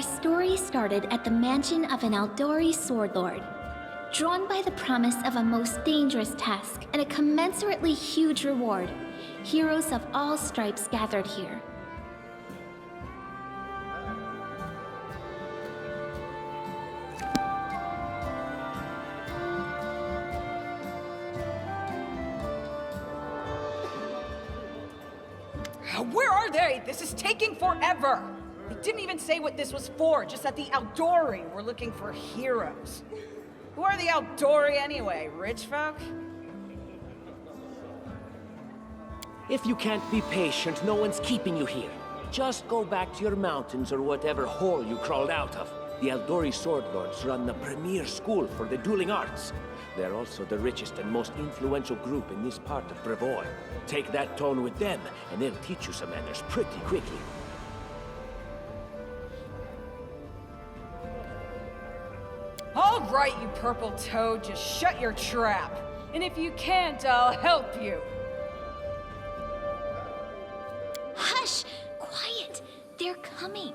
story started at the mansion of an Aldori sword lord. Drawn by the promise of a most dangerous task and a commensurately huge reward, heroes of all stripes gathered here. Where are they? This is taking forever! They didn't even say what this was for, just that the Aldori were looking for heroes. Who are the Aldori anyway? Rich folk? If you can't be patient, no one's keeping you here. Just go back to your mountains or whatever hole you crawled out of. The Aldori sword lords run the premier school for the dueling arts. They're also the richest and most influential group in this part of Brevoy. Take that tone with them, and they'll teach you some manners pretty quickly. All right, you purple toad, just shut your trap. And if you can't, I'll help you. Hush! Quiet! They're coming.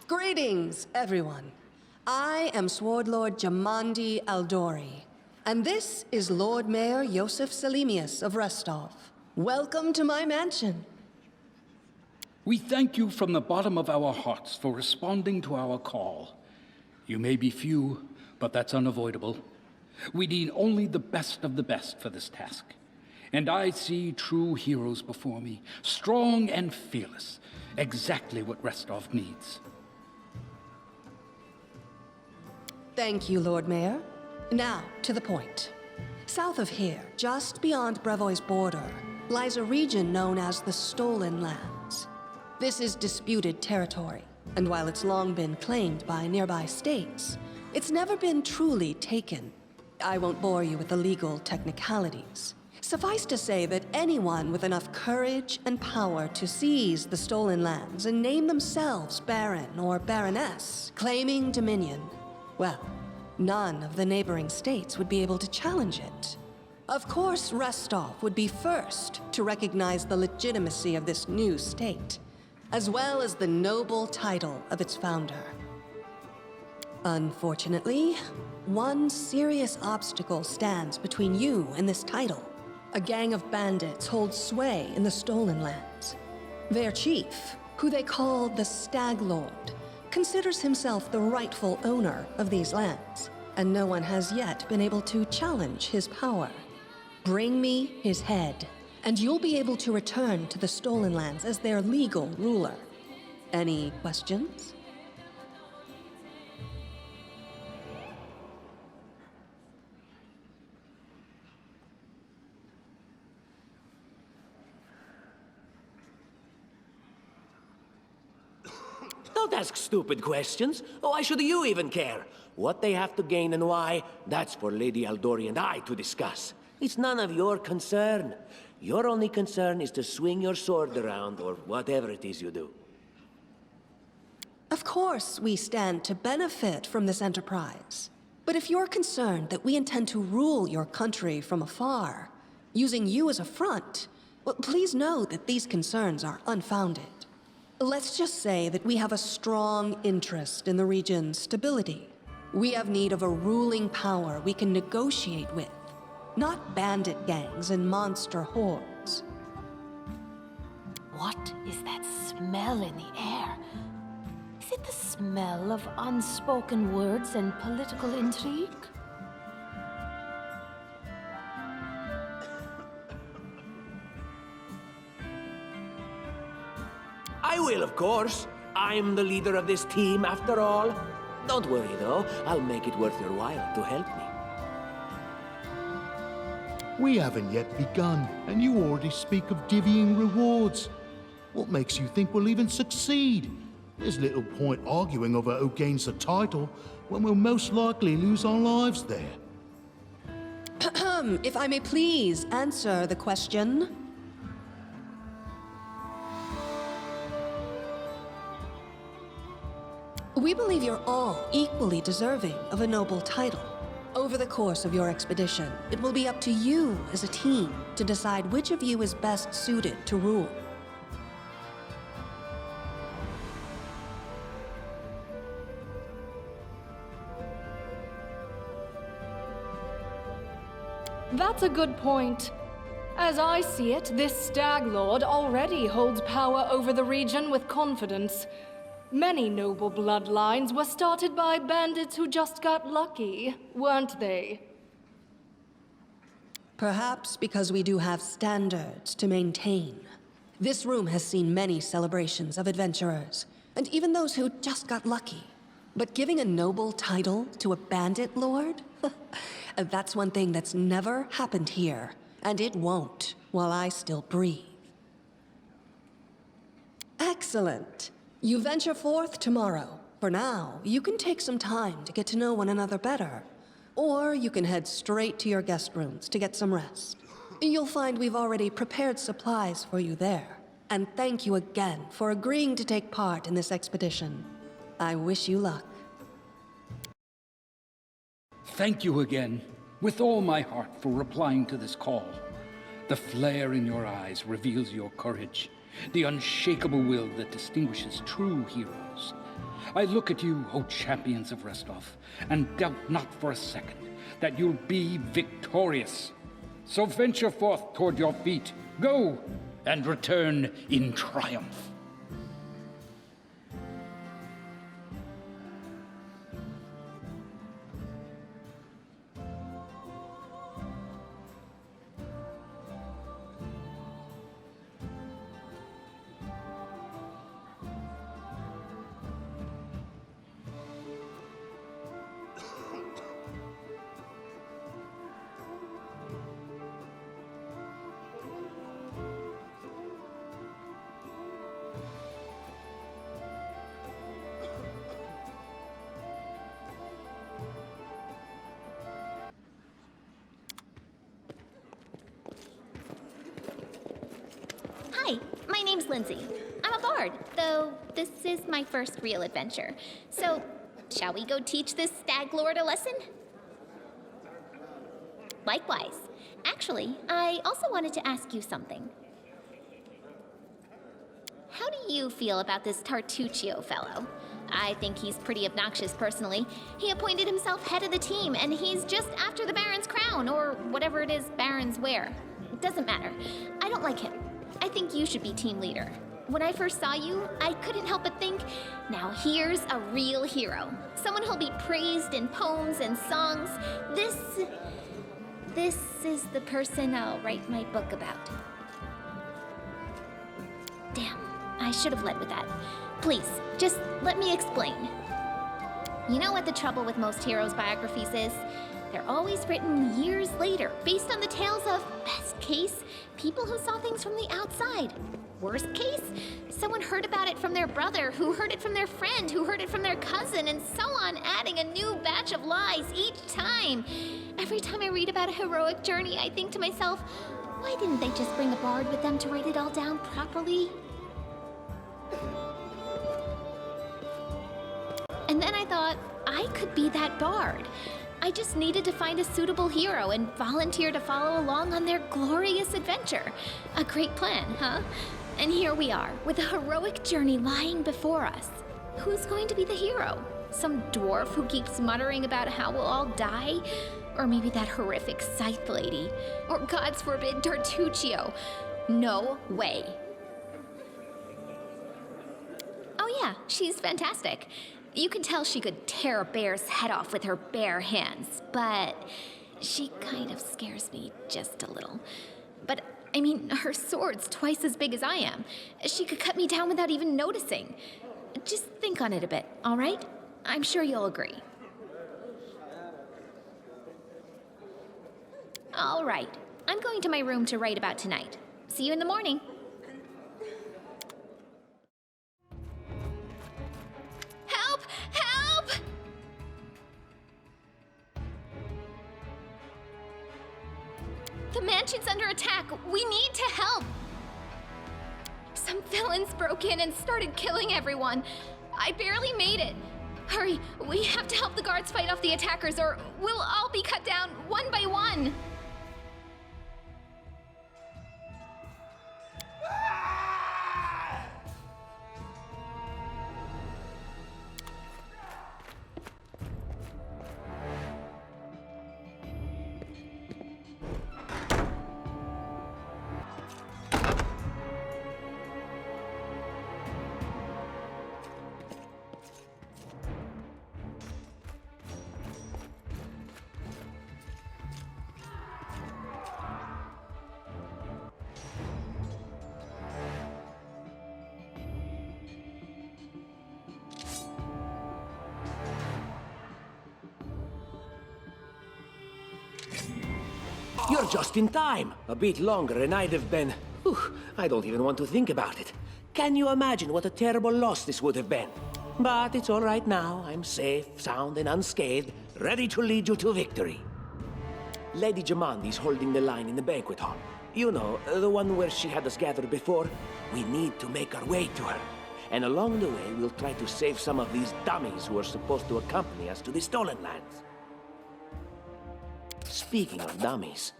Greetings, everyone. I am Sword Lord Jamandi Aldori, and this is Lord Mayor Yosef Salimius of Restov. Welcome to my mansion. We thank you from the bottom of our hearts for responding to our call. You may be few, but that's unavoidable. We need only the best of the best for this task. And I see true heroes before me, strong and fearless, exactly what Restov needs. Thank you, Lord Mayor. Now, to the point. South of here, just beyond Brevoy's border, lies a region known as the Stolen Lands. This is disputed territory, and while it's long been claimed by nearby states, it's never been truly taken. I won't bore you with the legal technicalities. Suffice to say that anyone with enough courage and power to seize the Stolen Lands and name themselves Baron or Baroness, claiming dominion, well, none of the neighboring states would be able to challenge it. Of course, Restov would be first to recognize the legitimacy of this new state, as well as the noble title of its founder. Unfortunately, one serious obstacle stands between you and this title. A gang of bandits holds sway in the Stolen Lands. Their chief, who they call the Stag Lord, considers himself the rightful owner of these lands, and no one has yet been able to challenge his power. Bring me his head, and you'll be able to return to the Stolen Lands as their legal ruler. Any questions? Don't ask stupid questions. Why should you even care? What they have to gain and why, that's for Lady Aldori and I to discuss. It's none of your concern. Your only concern is to swing your sword around, or whatever it is you do. Of course, we stand to benefit from this enterprise. But if you're concerned that we intend to rule your country from afar, using you as a front, well, please know that these concerns are unfounded. Let's just say that we have a strong interest in the region's stability. We have need of a ruling power we can negotiate with, not bandit gangs and monster hordes. What is that smell in the air? Is it the smell of unspoken words and political intrigue? I will, of course. I'm the leader of this team, after all. Don't worry, though. I'll make it worth your while to help me. We haven't yet begun, and you already speak of divvying rewards. What makes you think we'll even succeed? There's little point arguing over who gains the title when we'll most likely lose our lives there. If I may please answer the question. We believe you're all equally deserving of a noble title. Over the course of your expedition, it will be up to you as a team to decide which of you is best suited to rule. That's a good point. As I see it, this Stag Lord already holds power over the region with confidence. Many noble bloodlines were started by bandits who just got lucky, weren't they? Perhaps because we do have standards to maintain. This room has seen many celebrations of adventurers, and even those who just got lucky. But giving a noble title to a bandit lord? That's one thing that's never happened here, and it won't while I still breathe. Excellent. You venture forth tomorrow. For now, you can take some time to get to know one another better. Or you can head straight to your guest rooms to get some rest. You'll find we've already prepared supplies for you there. And thank you again for agreeing to take part in this expedition. I wish you luck. Thank you again, with all my heart, for replying to this call. The flare in your eyes reveals your courage, the unshakable will that distinguishes true heroes. I look at you, O champions of Restov, and doubt not for a second that you'll be victorious. So venture forth toward your feet, go, and return in triumph. Hi, my name's Lindsay. I'm a bard, though this is my first real adventure. So, shall we go teach this stag lord a lesson? Likewise. Actually, I also wanted to ask you something. How do you feel about this Tartuccio fellow? I think he's pretty obnoxious personally. He appointed himself head of the team, and he's just after the Baron's crown, or whatever it is barons wear. It doesn't matter. I don't like him. I think you should be team leader. When I first saw you, I couldn't help but think, now here's a real hero. Someone who'll be praised in poems and songs. This is the person I'll write my book about. Damn, I should have led with that. Please, just let me explain. You know what the trouble with most heroes' biographies is? They're always written years later, based on the tales of, best case, people who saw things from the outside. Worst case, someone heard about it from their brother, who heard it from their friend, who heard it from their cousin, and so on, adding a new batch of lies each time. Every time I read about a heroic journey, I think to myself, why didn't they just bring a bard with them to write it all down properly? And then I thought, I could be that bard. I just needed to find a suitable hero and volunteer to follow along on their glorious adventure. A great plan, huh? And here we are, with a heroic journey lying before us. Who's going to be the hero? Some dwarf who keeps muttering about how we'll all die? Or maybe that horrific scythe lady? Or, God's forbid, Tartuccio? No way. Oh yeah, she's fantastic. You can tell she could tear a bear's head off with her bare hands, but she kind of scares me just a little. But, I mean, her sword's twice as big as I am. She could cut me down without even noticing. Just think on it a bit, all right? I'm sure you'll agree. All right, I'm going to my room to write about tonight. See you in the morning. Help! Help! The mansion's under attack. We need to help. Some villains broke in and started killing everyone. I barely made it. Hurry, we have to help the guards fight off the attackers or we'll all be cut down one by one. You're just in time. A bit longer and I'd have been... Whew, I don't even want to think about it. Can you imagine what a terrible loss this would have been? But it's all right now. I'm safe, sound, and unscathed, ready to lead you to victory. Lady Jamandi's holding the line in the banquet hall. You know, the one where she had us gathered before. We need to make our way to her. And along the way, we'll try to save some of these dummies who are supposed to accompany us to the stolen lands. Speaking of dummies,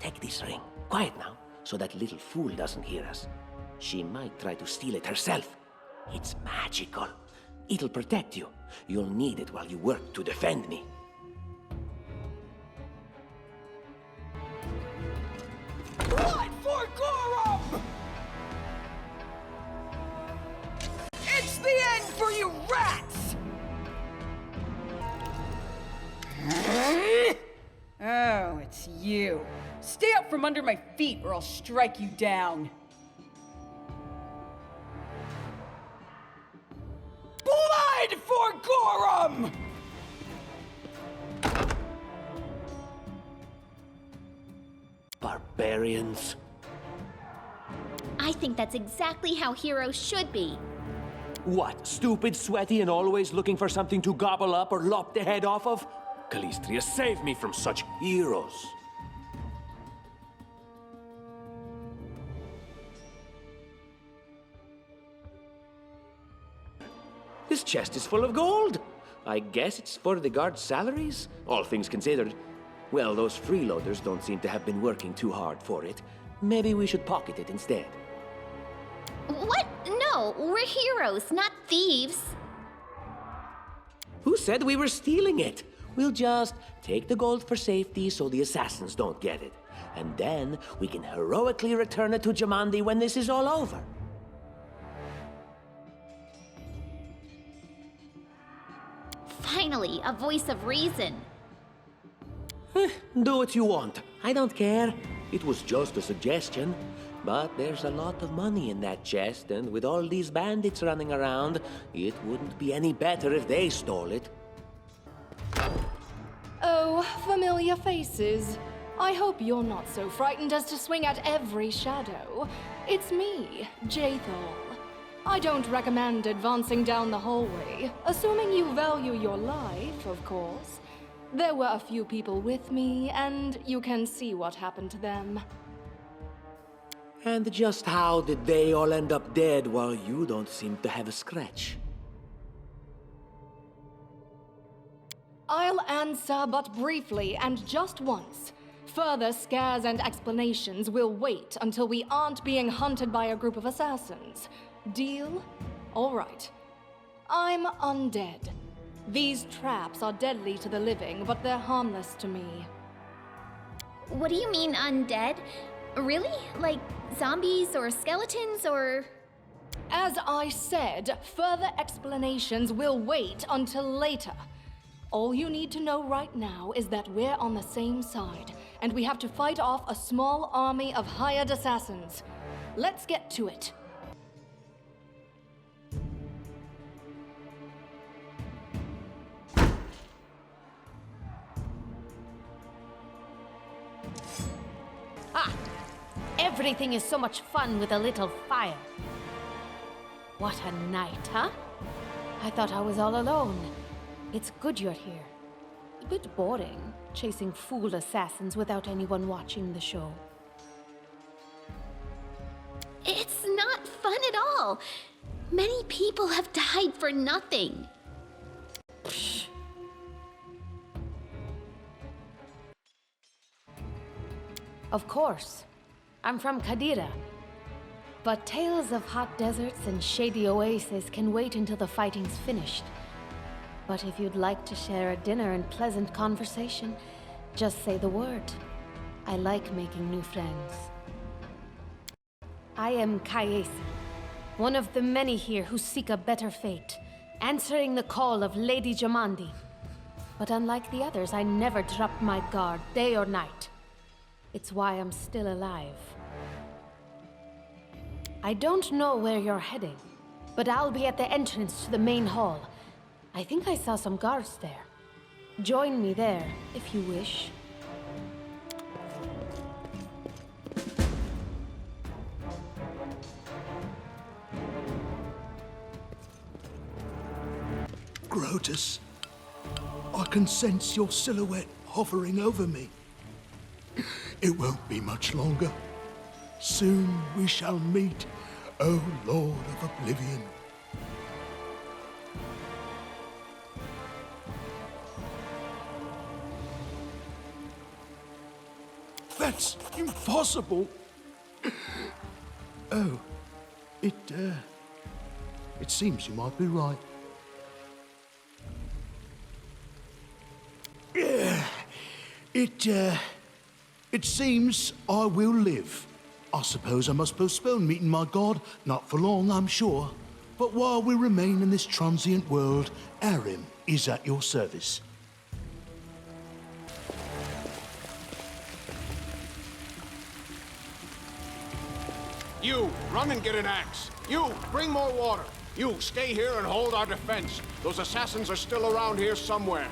take this ring. Quiet now, so that little fool doesn't hear us. She might try to steal it herself. It's magical. It'll protect you. You'll need it while you work to defend me. Blood for Gorum! It's the end for you rats! Oh, it's you. Stay out from under my feet or I'll strike you down. Blood for Gorum! Barbarians. I think that's exactly how heroes should be. What, stupid, sweaty, and always looking for something to gobble up or lop the head off of? Calistria, save me from such heroes. This chest is full of gold. I guess it's for the guards' salaries, all things considered. Well, those freeloaders don't seem to have been working too hard for it. Maybe we should pocket it instead. What? No, we're heroes, not thieves. Who said we were stealing it? We'll just take the gold for safety so the assassins don't get it. And then we can heroically return it to Jamandi when this is all over. Finally, a voice of reason. Do what you want. I don't care. It was just a suggestion. But there's a lot of money in that chest, and with all these bandits running around, it wouldn't be any better if they stole it. Oh, familiar faces. I hope you're not so frightened as to swing at every shadow. It's me, Jathal. I don't recommend advancing down the hallway, assuming you value your life, of course. There were a few people with me, and you can see what happened to them. And just how did they all end up dead while you don't seem to have a scratch? I'll answer but briefly and just once. Further scares and explanations will wait until we aren't being hunted by a group of assassins. Deal? All right. I'm undead. These traps are deadly to the living, but they're harmless to me. What do you mean undead? Really? Like zombies or skeletons or... As I said, further explanations will wait until later. All you need to know right now is that we're on the same side, and we have to fight off a small army of hired assassins. Let's get to it. Ah! Everything is so much fun with a little fire. What a night, huh? I thought I was all alone. It's good you're here. A bit boring, chasing fool assassins without anyone watching the show. It's not fun at all. Many people have died for nothing. Of course. I'm from Kadira. But tales of hot deserts and shady oases can wait until the fighting's finished. But if you'd like to share a dinner and pleasant conversation, just say the word. I like making new friends. I am Kayesi, one of the many here who seek a better fate, answering the call of Lady Jamandi. But unlike the others, I never dropped my guard, day or night. It's why I'm still alive. I don't know where you're heading, but I'll be at the entrance to the main hall. I think I saw some guards there. Join me there, if you wish. Grotus, I can sense your silhouette hovering over me. It won't be much longer. Soon we shall meet, O Lord of Oblivion. That's impossible. Oh, it seems you might be right. It seems I will live. I suppose I must postpone meeting my god, not for long, I'm sure. But while we remain in this transient world, Arim is at your service. You, run and get an axe. You, bring more water. You, stay here and hold our defense. Those assassins are still around here somewhere.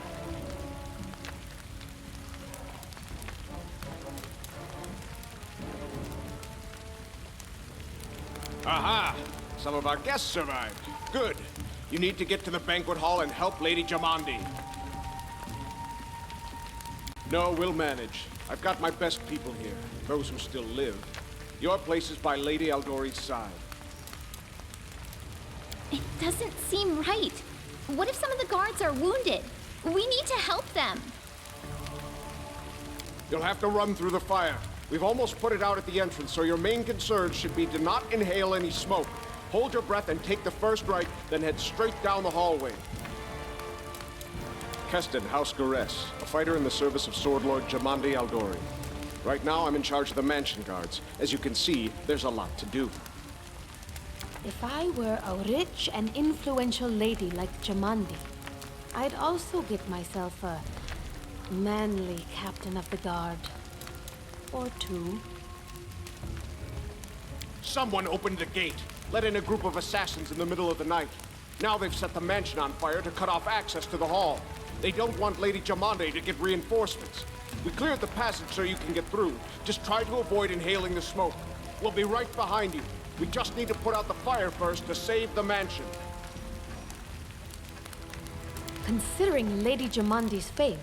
Aha! Some of our guests survived. Good. You need to get to the banquet hall and help Lady Jamandi. No, we'll manage. I've got my best people here, those who still live. Your place is by Lady Aldori's side. It doesn't seem right. What if some of the guards are wounded? We need to help them. You'll have to run through the fire. We've almost put it out at the entrance, so your main concern should be to not inhale any smoke. Hold your breath and take the first right, then head straight down the hallway. Keston, House Gares, a fighter in the service of Sword Lord Jamandi Aldori. Right now, I'm in charge of the mansion guards. As you can see, there's a lot to do. If I were a rich and influential lady like Jamandi, I'd also get myself a manly captain of the guard. Or two. Someone opened the gate, let in a group of assassins in the middle of the night. Now they've set the mansion on fire to cut off access to the hall. They don't want Lady Jamandi to get reinforcements. We cleared the passage so you can get through. Just try to avoid inhaling the smoke. We'll be right behind you. We just need to put out the fire first to save the mansion. Considering Lady Jamandi's fame,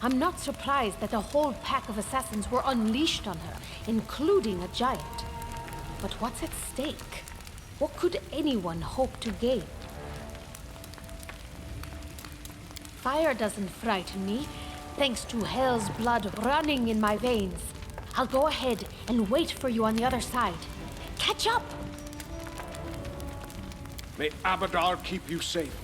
I'm not surprised that a whole pack of assassins were unleashed on her, including a giant. But what's at stake? What could anyone hope to gain? Fire doesn't frighten me, thanks to hell's blood running in my veins. I'll go ahead and wait for you on the other side. Catch up! May Abadar keep you safe.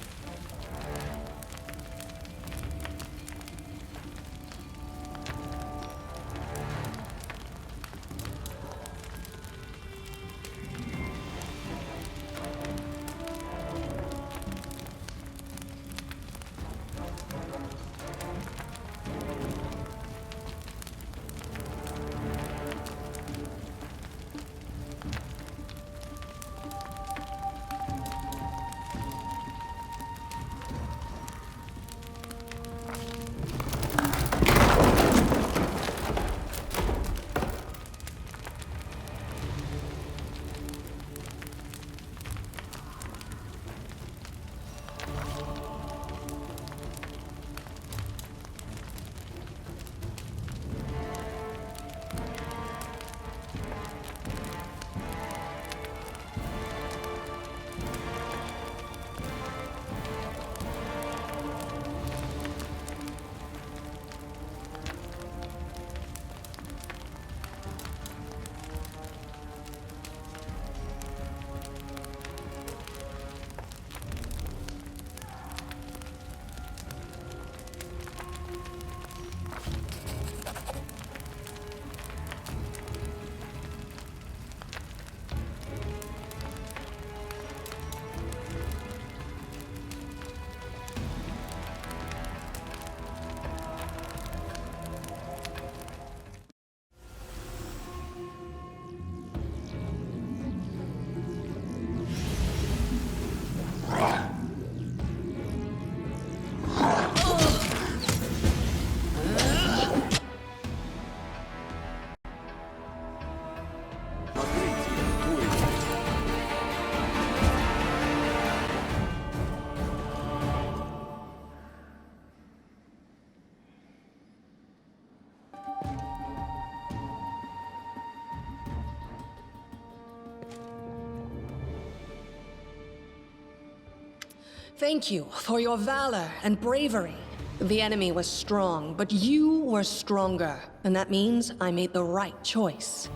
Thank you for your valor and bravery. The enemy was strong, but you were stronger, and that means I made the right choice.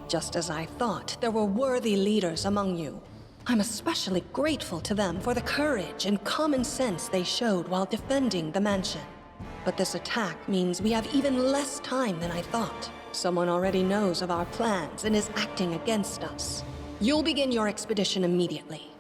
Just as I thought, there were worthy leaders among you. I'm especially grateful to them for the courage and common sense they showed while defending the mansion. But this attack means we have even less time than I thought. Someone already knows of our plans and is acting against us. You'll begin your expedition immediately.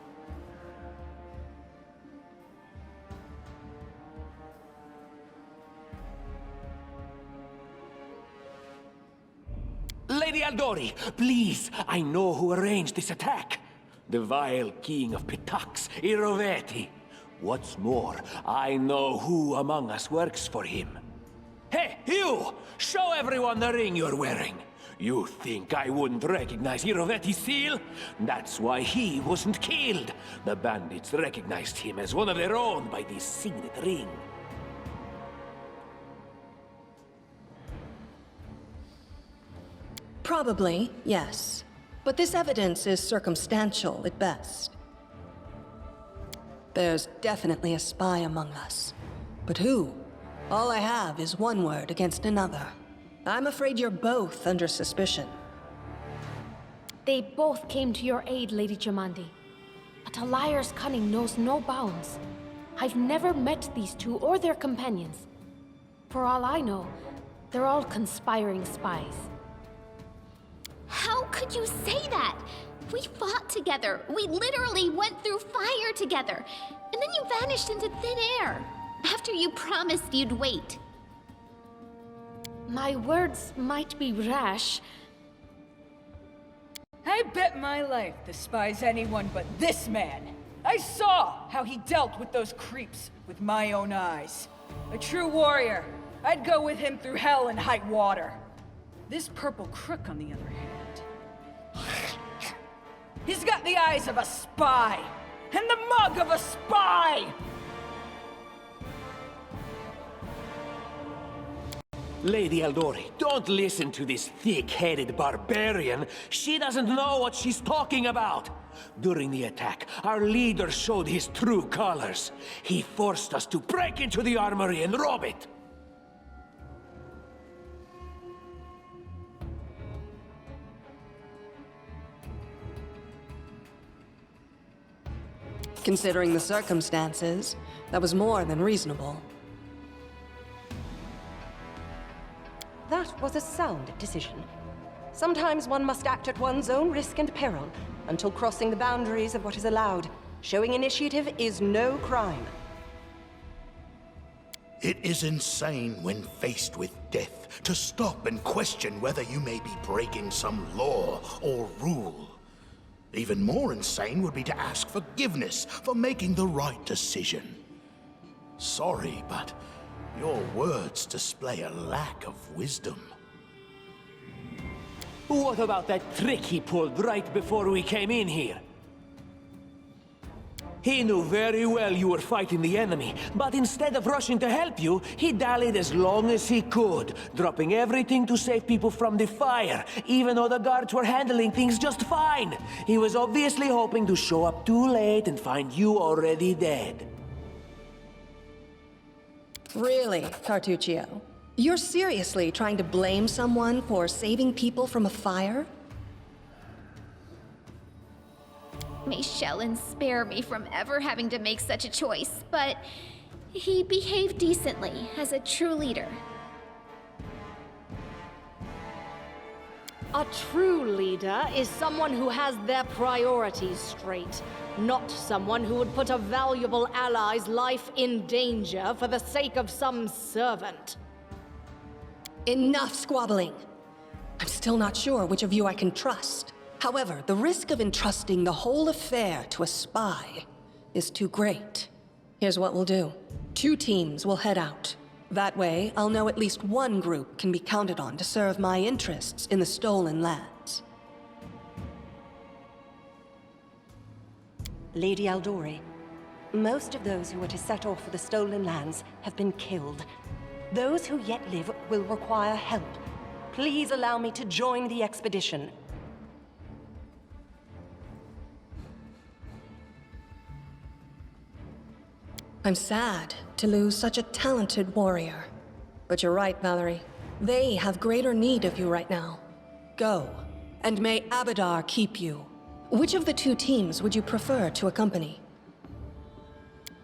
Lady Aldori, please, I know who arranged this attack. The vile king of Pitax, Iroveti. What's more, I know who among us works for him. Hey, you! Show everyone the ring you're wearing. You think I wouldn't recognize Iroveti's seal? That's why he wasn't killed. The bandits recognized him as one of their own by this signet ring. Probably, yes. But this evidence is circumstantial at best. There's definitely a spy among us. But who? All I have is one word against another. I'm afraid you're both under suspicion. They both came to your aid, Lady Jamandi. But a liar's cunning knows no bounds. I've never met these two or their companions. For all I know, they're all conspiring spies. How could you say that? We fought together. We literally went through fire together. And then you vanished into thin air. After you promised you'd wait. My words might be rash. I bet my life despise anyone but this man. I saw how he dealt with those creeps with my own eyes. A true warrior. I'd go with him through hell and high water. This purple crook, on the other hand, he's got the eyes of a spy, and the mug of a spy! Lady Aldori, don't listen to this thick-headed barbarian. She doesn't know what she's talking about. During the attack, our leader showed his true colors. He forced us to break into the armory and rob it. Considering the circumstances, that was more than reasonable. That was a sound decision. Sometimes one must act at one's own risk and peril, until crossing the boundaries of what is allowed. Showing initiative is no crime. It is insane when faced with death to stop and question whether you may be breaking some law or rule. Even more insane would be to ask forgiveness for making the right decision. Sorry, but your words display a lack of wisdom. What about that trick he pulled right before we came in here? He knew very well you were fighting the enemy, but instead of rushing to help you, he dallied as long as he could, dropping everything to save people from the fire, even though the guards were handling things just fine. He was obviously hoping to show up too late and find you already dead. Really, Tartuccio? You're seriously trying to blame someone for saving people from a fire? May Shellen spare me from ever having to make such a choice, but he behaved decently as a true leader. A true leader is someone who has their priorities straight, not someone who would put a valuable ally's life in danger for the sake of some servant. Enough squabbling. I'm still not sure which of you I can trust. However, the risk of entrusting the whole affair to a spy is too great. Here's what we'll do. 2 teams will head out. That way, I'll know at least one group can be counted on to serve my interests in the stolen lands. Lady Aldori, most of those who were to set off for the stolen lands have been killed. Those who yet live will require help. Please allow me to join the expedition. I'm sad to lose such a talented warrior. But you're right, Valerie. They have greater need of you right now. Go, and may Abadar keep you. Which of the two teams would you prefer to accompany?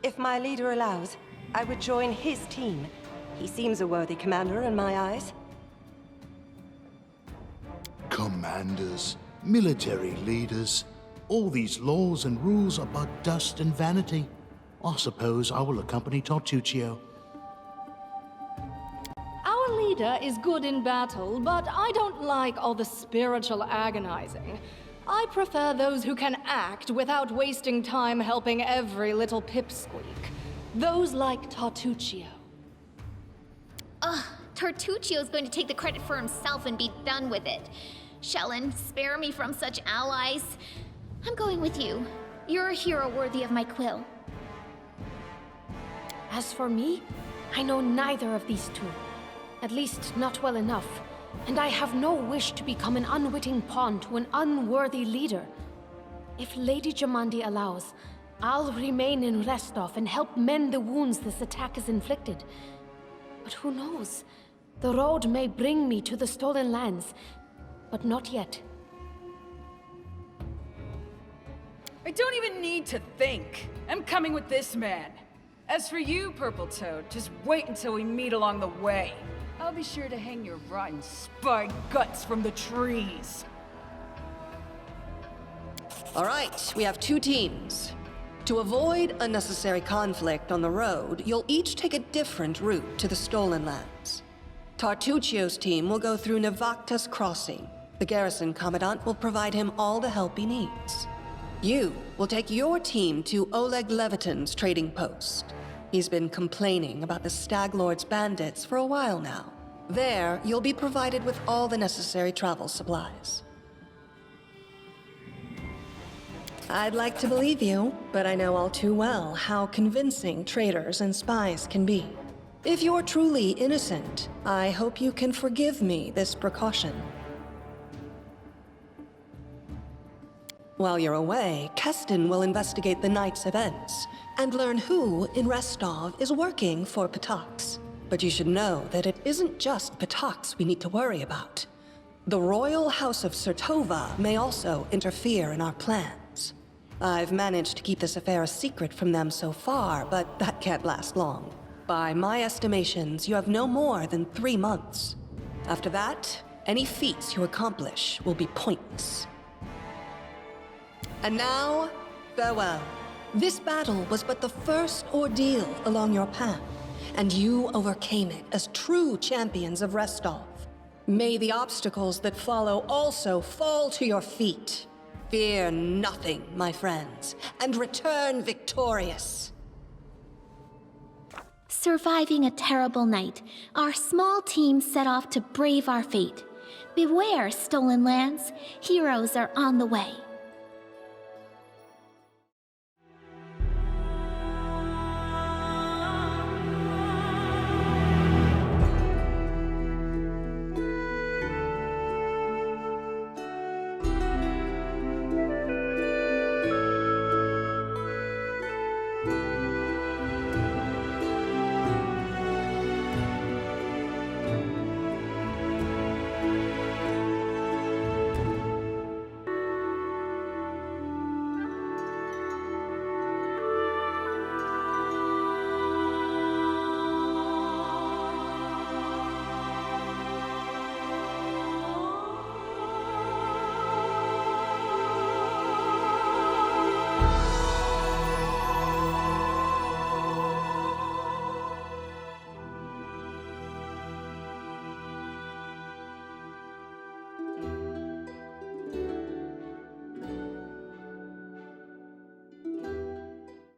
If my leader allows, I would join his team. He seems a worthy commander in my eyes. Commanders, military leaders, all these laws and rules are but dust and vanity. I suppose I will accompany Tartuccio. Our leader is good in battle, but I don't like all the spiritual agonizing. I prefer those who can act without wasting time helping every little pipsqueak. Those like Tartuccio. Ugh, Tartuccio's going to take the credit for himself and be done with it. Shellen, spare me from such allies. I'm going with you. You're a hero worthy of my quill. As for me, I know neither of these two. At least not well enough. And I have no wish to become an unwitting pawn to an unworthy leader. If Lady Jamandi allows, I'll remain in Restov and help mend the wounds this attack has inflicted. But who knows? The road may bring me to the stolen lands, but not yet. I don't even need to think. I'm coming with this man. As for you, Purple Toad, just wait until we meet along the way. I'll be sure to hang your rotten spy guts from the trees. All right, we have two teams. To avoid unnecessary conflict on the road, you'll each take a different route to the stolen lands. Tartuccio's team will go through Navakta's crossing. The garrison commandant will provide him all the help he needs. You will take your team to Oleg Leviton's trading post. He's been complaining about the Stag Lord's bandits for a while now. There, you'll be provided with all the necessary travel supplies. I'd like to believe you, but I know all too well how convincing traitors and spies can be. If you're truly innocent, I hope you can forgive me this precaution. While you're away, Keston will investigate the night's events and learn who in Restov is working for Patox. But you should know that it isn't just Patox we need to worry about. The royal house of Sertova may also interfere in our plans. I've managed to keep this affair a secret from them so far, but that can't last long. By my estimations, you have no more than 3 months. After that, any feats you accomplish will be pointless. And now, farewell. This battle was but the first ordeal along your path, and you overcame it as true champions of Restov. May the obstacles that follow also fall to your feet. Fear nothing, my friends, and return victorious. Surviving a terrible night, our small team set off to brave our fate. Beware, stolen lands. Heroes are on the way.